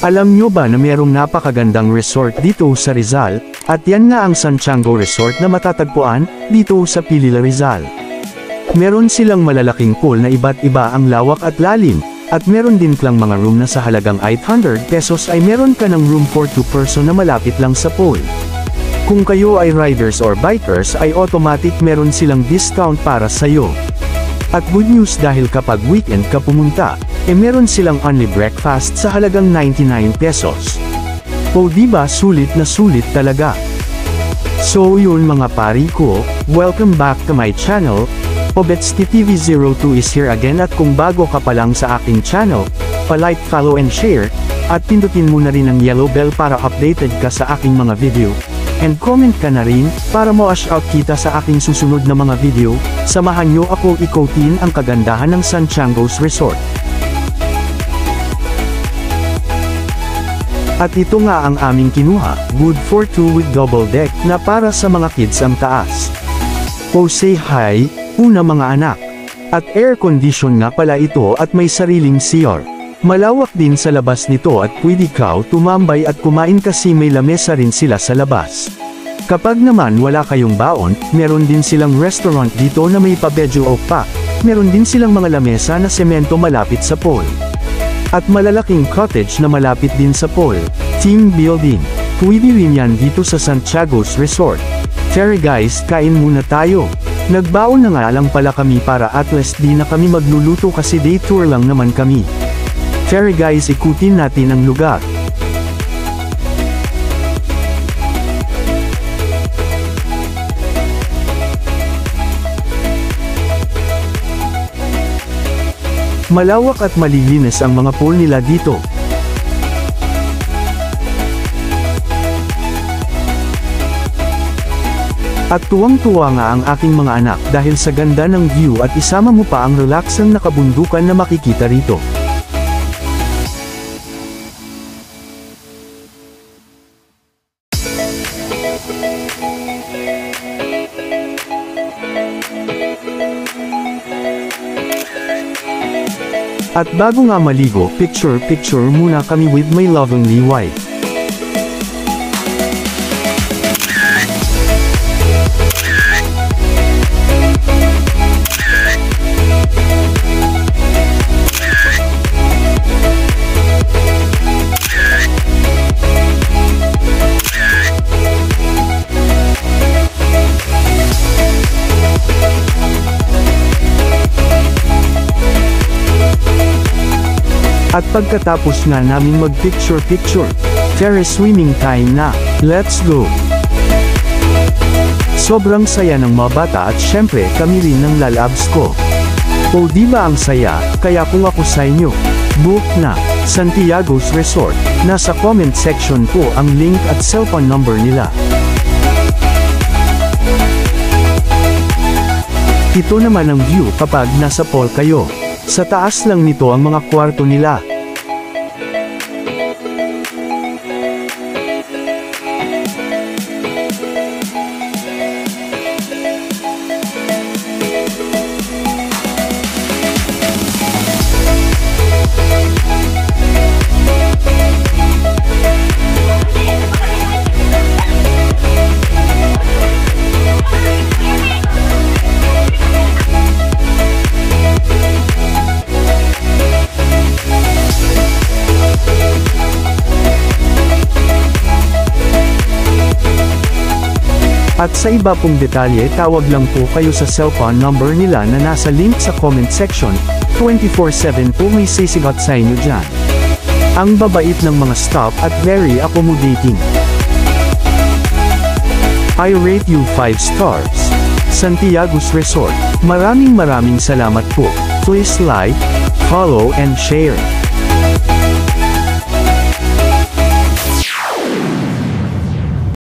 Alam nyo ba na mayroong napakagandang resort dito sa Rizal, at yan nga ang Santiago Resort na matatagpuan dito sa Pilila Rizal. Meron silang malalaking pool na iba't iba ang lawak at lalim, at meron din klang mga room na sa halagang 800 pesos ay meron ka ng room for 2 person na malapit lang sa pool. Kung kayo ay riders or bikers ay automatic meron silang discount para sayo. At good news dahil kapag weekend ka pumunta, meron silang only breakfast sa halagang 99 pesos. O diba sulit na sulit talaga. So yun mga pari ko, welcome back to my channel. Obetsky TV02 is here again, at kung bago ka pa lang sa aking channel, pa-like, follow and share, at pindutin mo na rin ang yellow bell para updated ka sa aking mga video. And comment ka na rin, para mo-shout kita sa aking susunod na mga video. Samahan nyo ako ikotin ang kagandahan ng Santiago's Resort. At ito nga ang aming kinuha, good for 2 with double deck na para sa mga kids ang taas. O say hi, una mga anak. At air condition nga pala ito at may sariling CR. Malawak din sa labas nito at pwede ka tumambay at kumain kasi may lamesa rin sila sa labas. Kapag naman wala kayong baon, meron din silang restaurant dito na may pabedyo o pa. Meron din silang mga lamesa na semento malapit sa pool. At malalaking cottage na malapit din sa pool. Team building. Pwede rin yan dito sa Santiago's Resort. Tara guys, kain muna tayo. Nagbaon na nga lang pala kami para at least di na kami magluluto kasi day tour lang naman kami. Tara guys, ikutin natin ang lugar. Malawak at malilinis ang mga pool nila dito. At tuwang-tuwa nga ang aking mga anak dahil sa ganda ng view at isama mo pa ang relaxing na kabundukan na makikita rito. At bago nga maligo, picture muna kami with my lovely wife. At pagkatapos nga namin mag-picture, tara swimming time na, let's go! Sobrang saya ng mga bata at syempre kami rin ng lalabs ko. O diba ang saya, kaya kung ako sa inyo, book na, Santiago's Resort, nasa comment section ko ang link at cellphone number nila. Ito naman ang view kapag nasa pool kayo. Sa taas lang nito ang mga kwarto nila. At sa iba pong detalye tawag lang po kayo sa cellphone number nila na nasa link sa comment section. 24/7 po may sisigot sa inyo dyan. Ang babait ng mga staff at very accommodating. I rate you 5 stars. Santiago's Resort. Maraming salamat po. Please like, follow and share.